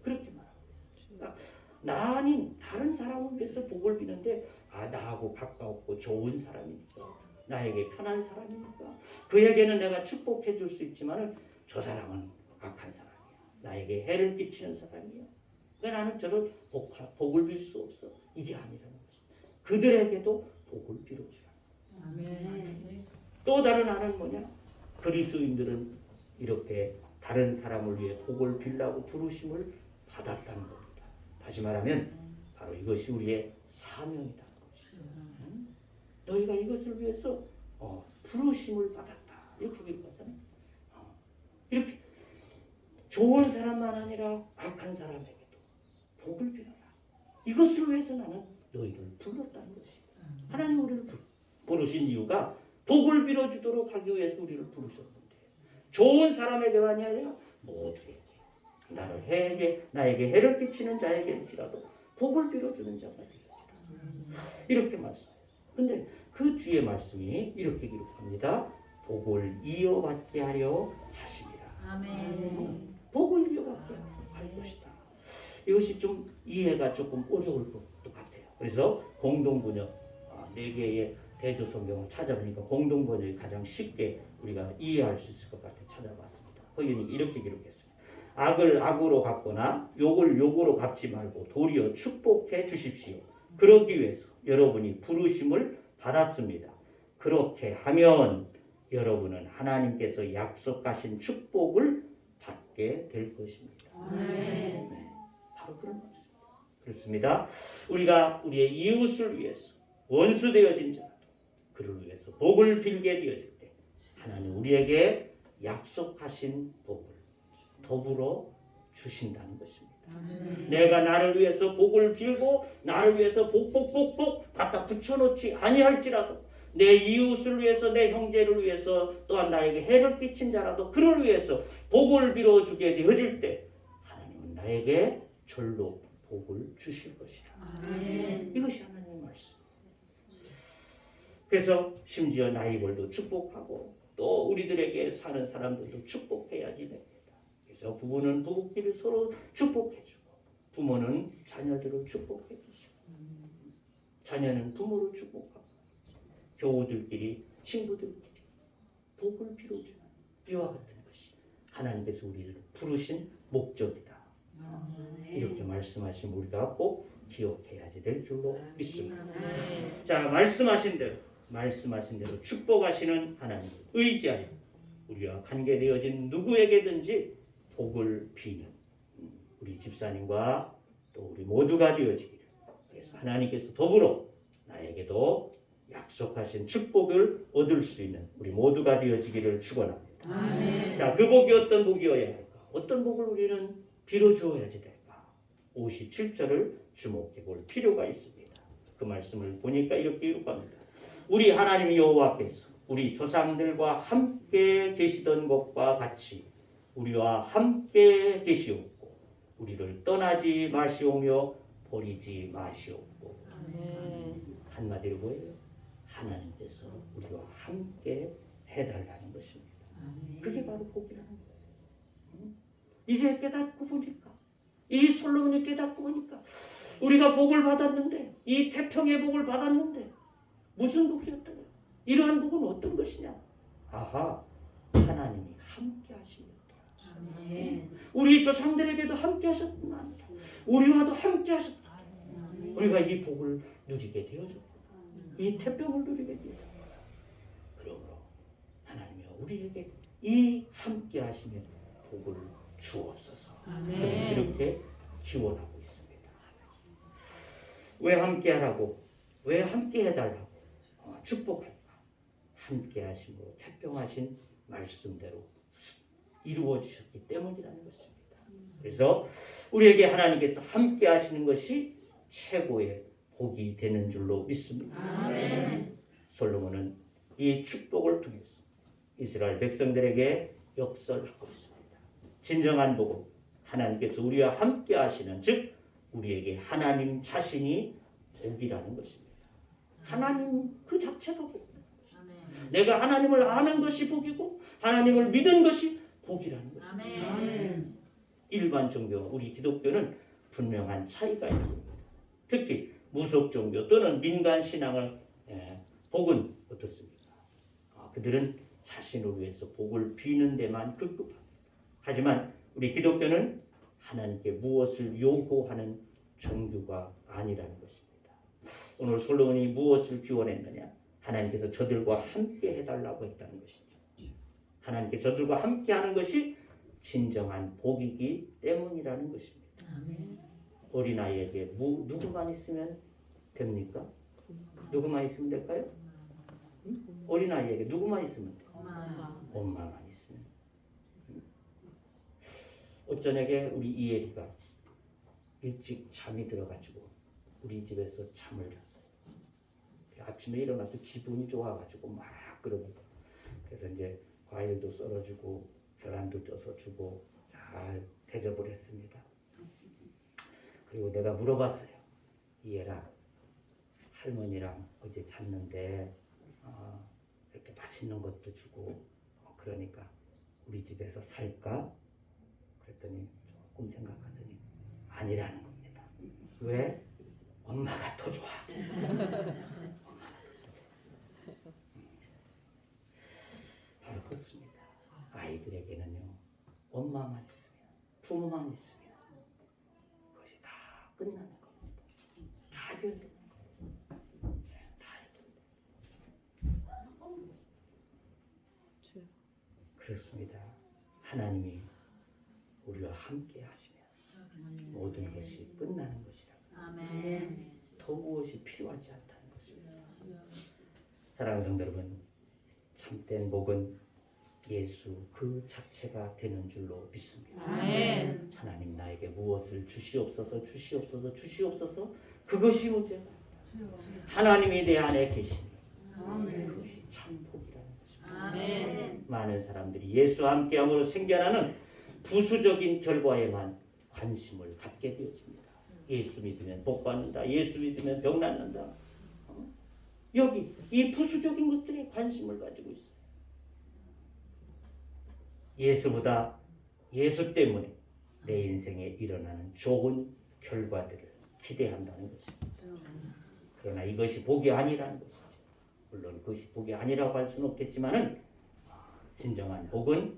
그렇게 말하고 있습니다. 나 아닌 다른 사람을 위해서 복을 비는데 나하고 가까웠고 좋은 사람이니까, 나에게 편한 사람이니까 그에게는 내가 축복해 줄 수 있지만 저 사람은 악한 사람이야. 나에게 해를 끼치는 사람이야. 그러니까 나는 저를 복을 빌 수 없어. 이게 아니라는 것입니다. 그들에게도 복을 빌어주라. 아멘. 또 다른 하나는 뭐냐? 그리스도인들은 이렇게 다른 사람을 위해 복을 빌라고 부르심을 받았다는 겁니다. 다시 말하면 바로 이것이 우리의 사명이다. 너희가 이것을 위해서 부르심을 받았다. 이렇게 기록하잖아요. 이렇게 좋은 사람만 아니라 악한 사람에게도 복을 빌어라. 이것을 위해서 나는 너희를 불렀다는 것이에요. 하나님 우리를 부르신 이유가 복을 빌어주도록 하기 위해서 우리를 부르셨는데, 좋은 사람에게만이 아니라 모두에게, 나에게 해를 끼치는 자에게일지라도 복을 빌어주는 자가 되리라. 이렇게 말씀해요. 근데 그 뒤에 말씀이 이렇게 기록합니다. 복을 이어받게 하려 하심이라. 아멘. 복을 이어받게 할 것이다. 이것이 좀 이해가 조금 어려울 것도 같아요. 그래서 공동번역 4개의 대조성경을 찾아보니까 공동번역이 가장 쉽게 우리가 이해할 수 있을 것 같아 찾아봤습니다. 거기는 이렇게 기록했습니다. 악을 악으로 갚거나 욕을 욕으로 갚지 말고 도리어 축복해 주십시오. 그러기 위해서 여러분이 부르심을 받았습니다. 그렇게 하면 여러분은 하나님께서 약속하신 축복을 받게 될 것입니다. 아멘. 바로 그런 말씀입니다. 그렇습니다. 우리가 우리의 이웃을 위해서 원수 되어진 자라도 그를 위해서 복을 빌게 되어질 때 하나님 우리에게 약속하신 복을 더불어 주신다는 것입니다. 내가 나를 위해서 복을 빌고 나를 위해서 복복복복 갖다 붙여놓지 아니할지라도 내 이웃을 위해서 내 형제를 위해서 또한 나에게 해를 끼친 자라도 그를 위해서 복을 빌어주게 되어질 때 하나님은 나에게 절로 복을 주실 것이라. 이것이 하나님의 말씀. 그래서 심지어 나이벌도 축복하고 또 우리들에게 사는 사람들도 축복해야지 됩니다. 그래서 부부는 부부끼리 서로 축복해주고 부모는 자녀들을 축복해주시고 자녀는 부모를 축복하고 교우들끼리 친구들끼리 복을 빌어주는 이와 같은 것이 하나님께서 우리를 부르신 목적이다. 이렇게 말씀하신 우리가 꼭 기억해야지 될 줄로 믿습니다. 자, 말씀하신 대로 축복하시는 하나님을 의지하여 우리와 관계되어진 누구에게든지 복을 비는 우리 집사님과 또 우리 모두가 되어지기를. 그래서 하나님께서 더불어 나에게도 약속하신 축복을 얻을 수 있는 우리 모두가 되어지기를 축원합니다. 자, 그 복이 어떤 복이어야 할까? 어떤 복을 우리는 빌어주어야지 될까? 57절을 주목해 볼 필요가 있습니다. 그 말씀을 보니까 이렇게 기록합니다. 우리 하나님 여호와께서 우리 조상들과 함께 계시던 것과 같이 우리와 함께 계시옵고 우리를 떠나지 마시오며 버리지 마시옵고. 한마디로 뭐예요? 하나님께서 우리와 함께 해달라는 것입니다. 그게 바로 복이라는 거예요. 이제 깨닫고 보니까 이 솔로몬이 깨닫고 보니까 우리가 복을 받았는데 이 태평의 복을 받았는데 무슨 복이었다고요? 이러한 복은 어떤 것이냐? 아하, 하나님이 함께 하십니다. 우리 조상들에게도 함께 하셨구나. 우리와도 함께 하셨다. 우리가 이 복을 누리게 되어졌고 이 태평을 누리게 되어졌고 그러므로 하나님이 우리에게 이 함께 하심의 복을 주옵소서. 이렇게 기원하고 있습니다. 왜 함께 하라고? 왜 함께 해달라고? 축복할까? 함께 하심으로 태평하신 말씀대로 이루어지셨기 때문이라는 것입니다. 그래서 우리에게 하나님께서 함께 하시는 것이 최고의 복이 되는 줄로 믿습니다. 솔로몬은 이 축복을 통해서 이스라엘 백성들에게 역설하고 있습니다. 진정한 복은 하나님께서 우리와 함께 하시는, 즉 우리에게 하나님 자신이 복이라는 것입니다. 하나님 그 자체가 복입니다. 내가 하나님을 아는 것이 복이고 하나님을 믿은 것이 복이라는 것입니다. 일반 종교, 우리 기독교는 분명한 차이가 있습니다. 특히 무속 종교 또는 민간 신앙을 복은 어떻습니까? 그들은 자신을 위해서 복을 비는 데만 급급합니다. 하지만 우리 기독교는 하나님께 무엇을 요구하는 종교가 아니라는 것입니다. 오늘 솔로몬이 무엇을 기원했느냐? 하나님께서 저들과 함께 해달라고 했다는 것이죠. 하나님께 저들과 함께 하는 것이 진정한 복이기 때문이라는 것입니다. 어린아이에게 누구만 있으면 됩니까? 누구만 있으면 될까요? 어린아이에게 누구만 있으면 돼요? 엄마만 있으면. 어쩌냐게 우리 이혜리가 일찍 잠이 들어가지고 우리 집에서 잠을 잤어요. 아침에 일어나서 기분이 좋아가지고 막 그러니까. 그래서 이제 과일도 썰어주고 계란도 쪄서 주고 잘 대접을 했습니다. 그리고 내가 물어봤어요. 이혜라, 할머니랑 어제 잤는데 이렇게 맛있는 것도 주고 그러니까 우리 집에서 살까? 그랬더니 조금 생각하더니 아니라는 겁니다. 왜? 엄마가 더 좋아. 바로 그렇습니다. 아이들에게는요, 엄마만 있으면, 부모만 있으면 그것이 다 끝나는 겁니다. 다 해결되는 겁니다. 다 해결됩니다. 그렇습니다. 하나님이 우리와 함께 하시면 모든 것이 끝나는 것이라고. 더 무엇이 필요하지 않다는 것입니다. 사랑하는 성도 여러분, 참된 복은 예수 그 자체가 되는 줄로 믿습니다. 하나님 나에게 무엇을 주시옵소서 주시옵소서 주시옵소서, 그것이 문제가 아니다. 하나님이 내 안에 계시니 그것이 참 복이라는 것입니다. 많은 사람들이 예수와 함께함으로 생겨나는 부수적인 결과에만 관심을 갖게 되어집니다. 예수 믿으면 복 받는다, 예수 믿으면 병 낫는다. 여기 이 부수적인 것들에 관심을 가지고 있어요. 예수보다 예수 때문에 내 인생에 일어나는 좋은 결과들을 기대한다는 것입니다. 그러나 이것이 복이 아니라는 것이죠. 물론 그것이 복이 아니라고 할 수는 없겠지만은 진정한 복은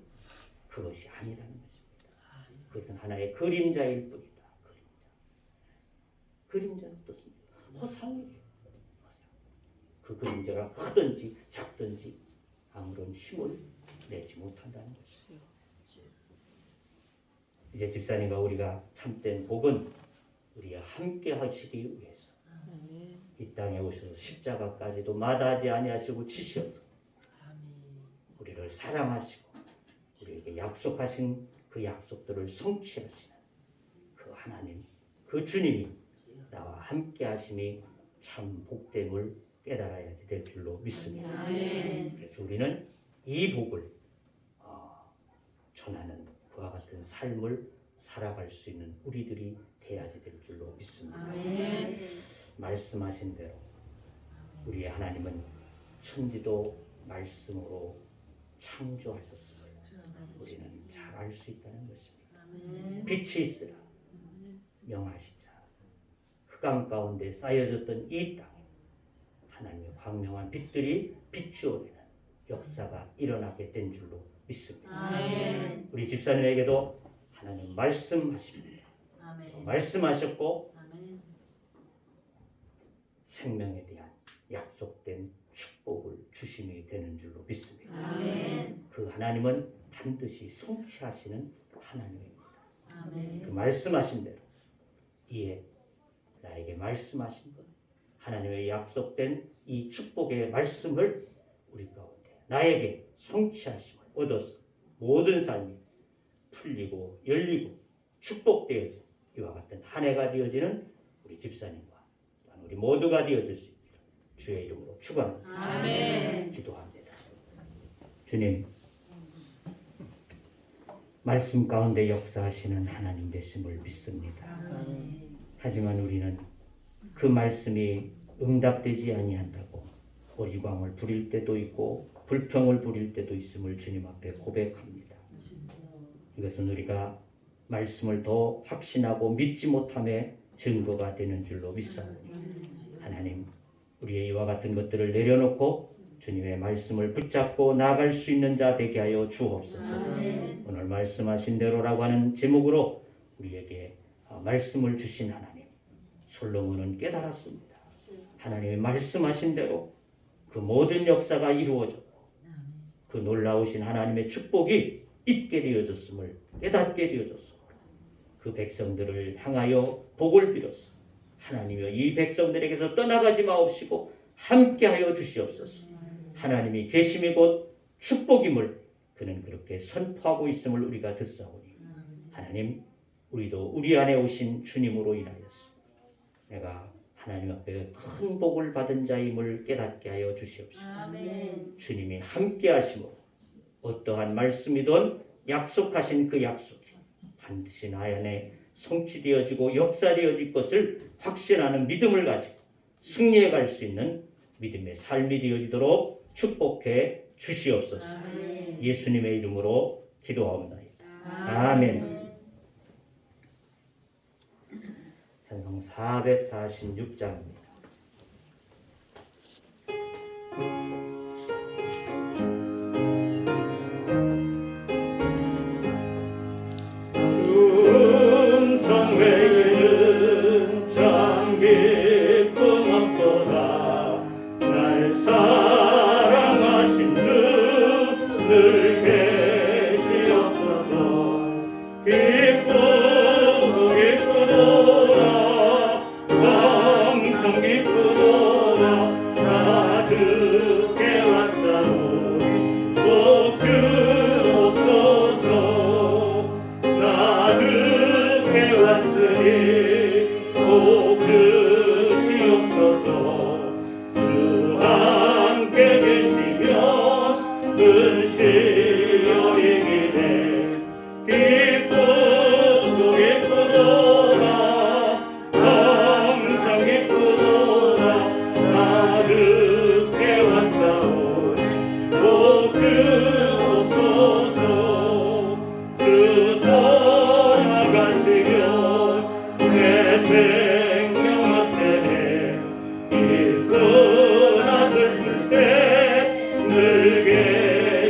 그것이 아니라는 것입니다. 그것은 하나의 그림자일 뿐이다. 그림자는 어떻습니까? 허상이에요. 그 그림자가 크든지 작든지 아무런 힘을 내지 못한다는 것이죠. 이제 집사님과 우리가 참된 복은 우리와 함께 하시기 위해서 이 땅에 오셔서 십자가까지도 마다하지 아니하시고 치셔서 우리를 사랑하시고 우리에게 약속하신 그 약속들을 성취하시는 그 하나님, 그 주님이 나와 함께 하심이 참 복됨을 깨달아야 될 줄로 믿습니다. 그래서 우리는 이 복을 전하는 그와 같은 삶을 살아갈 수 있는 우리들이 돼야지 될 줄로 믿습니다. 말씀하신 대로 우리의 하나님은 천지도 말씀으로 창조하셨음을 우리는 잘 알 수 있다는 것입니다. 빛이 있으라 명하시자. 흑암 가운데 쌓여졌던 이 땅에 하나님의 광명한 빛들이 비추어지는 역사가 일어나게 된 줄로 믿습니다. 우리 집사님에게도 하나님 말씀하십니다. 말씀하셨고 생명에 대한 약속된 축복을 주심이 되는 줄로 믿습니다. 그 하나님은 반드시 성취하시는 하나님입니다. 그 말씀하신 대로 이에 나에게 말씀하신 것, 하나님의 약속된 이 축복의 말씀을 우리 가운데 나에게 성취하심을 얻어서 모든 삶이 풀리고 열리고 축복되어진 이와 같은 한 해가 되어지는 우리 집사님과 우리 모두가 되어질 수 있기를 주의 이름으로 축원합니다. 기도합니다. 주님, 말씀 가운데 역사하시는 하나님 되심을 믿습니다. 하지만 우리는 그 말씀이 응답되지 아니한다고 오리광을 부릴 때도 있고 불평을 부릴 때도 있음을 주님 앞에 고백합니다. 이것은 우리가 말씀을 더 확신하고 믿지 못함의 증거가 되는 줄로 믿사옵니다. 하나님, 우리의 이와 같은 것들을 내려놓고 주님의 말씀을 붙잡고 나아갈 수 있는 자 되게 하여 주옵소서. 오늘 말씀하신 대로라고 하는 제목으로 우리에게 말씀을 주신 하나님, 솔로몬은 깨달았습니다. 하나님의 말씀하신 대로 그 모든 역사가 이루어졌고 그 놀라우신 하나님의 축복이 있게 되어졌음을 깨닫게 되어졌습니다. 그 백성들을 향하여 복을 빌어서 하나님이여 이 백성들에게서 떠나가지 마옵시고 함께하여 주시옵소서. 하나님이 계심이 곧 축복임을 그는 그렇게 선포하고 있음을 우리가 듣사오니 하나님, 우리도 우리 안에 오신 주님으로 인하여서 내가 하나님 앞에 큰 복을 받은 자임을 깨닫게 하여 주시옵소서. 주님이 함께 하심으로 어떠한 말씀이든 약속하신 그 약속이 반드시 나의 안에 성취되어지고 역사되어질 것을 확신하는 믿음을 가지고 승리해 갈 수 있는 믿음의 삶이 되어지도록 축복해 주시옵소서. 예수님의 이름으로 기도하옵나이다. 아멘. 찬송 446장입니다. 성회는 참 기쁨 없도다. 날 사랑하신 주 늘 계시옵소서. 기쁘도다 근시 여기기네 기쁘고 기쁘도다 항상 기쁘도다 가득해 왔사오니 복주옵소서 주 떠나가시려 내 생명 앞에 기쁘나 슬플 때 늘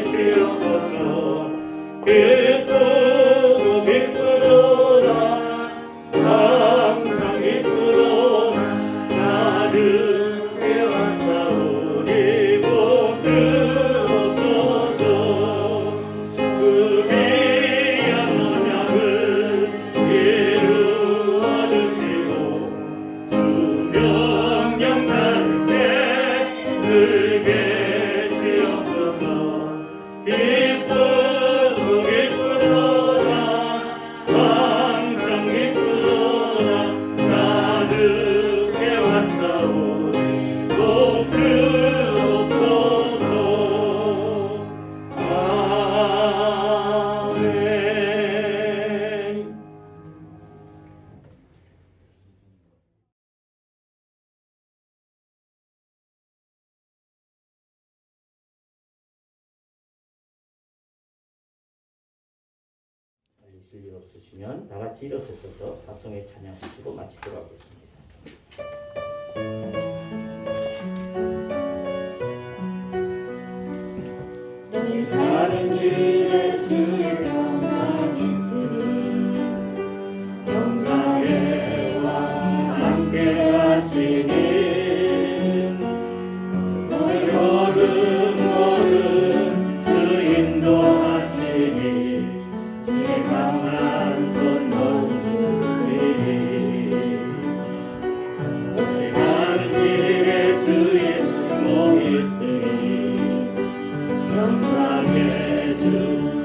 계시옵소서 기쁘고 기쁘도다 항상 기쁘도다 가득해 왔사오니 복주옵소서 그 귀한 언약을 이루어 주시고 주 명령 따를 때늘 계시옵소서 기쁘고 기쁘도다 항상 기쁘도다 가득해 왔사오니 복주옵소서 아멘. 알리실 일 없으시면 다 같이 일어서셔서 파송의 찬양하시고 마치도록 하겠습니다. 다른 길에 주의 영광 있으리 영광의 왕 함께 하시니 너희 걸음 주 인도하시니 주의 강한 손 너희 부으시니 너희 가는 길에 주의 목 있으리 영광의 주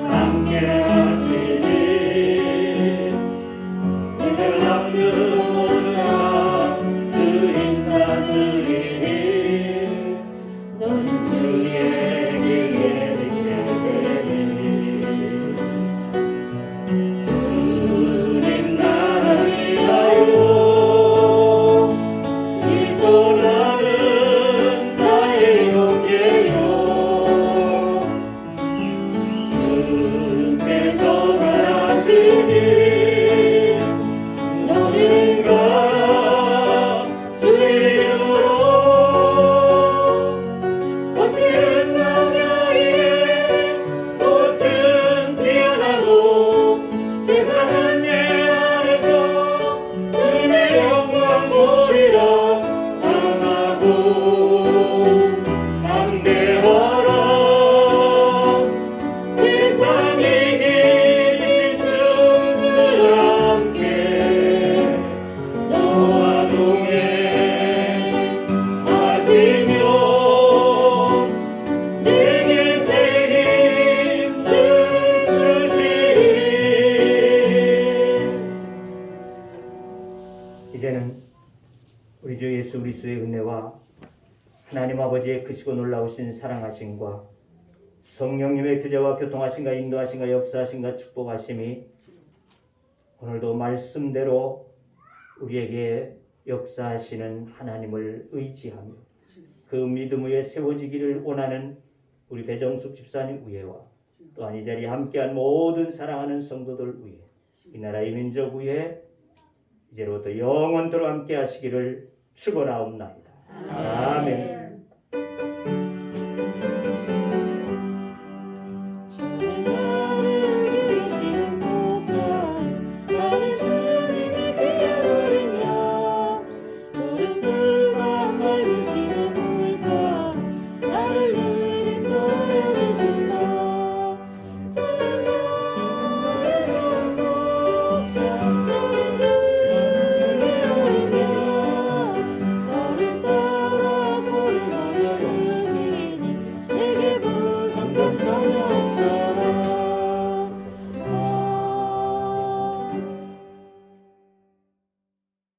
함께 하시니 이들 남들보다 주님 다스리니 너는 주의 길에 믿게 되니 주님 나라 위하여 길 떠나는 나의 형제여 주께서 가시니 너는 가라 주 이름으로 꽃은 망야에 꽃은 피어나고 세상은 내 안에서 주님의 영광 보리라 강하고 담대하라 세상에 계신 주들 함께 너와 동행하시며 내게 새 힘을 주시리. 이제는 우리 주 예수 그리스도의 은혜와 하나님 아버지의 크시고 놀라우신 사랑하심과 성령님의 교제와 교통하심과 인도하심과 역사하심과 축복하심이 오늘도 말씀대로 우리에게 역사하시는 하나님을 의지하며 그 믿음 위에 세워지기를 원하는 우리 배정숙 집사님 위에와 또한 이 자리에 함께한 모든 사랑하는 성도들 위에 이 나라 이 민족 위에 이제로부터 영원토록 함께 하시기를 축원하옵나이다. 아멘.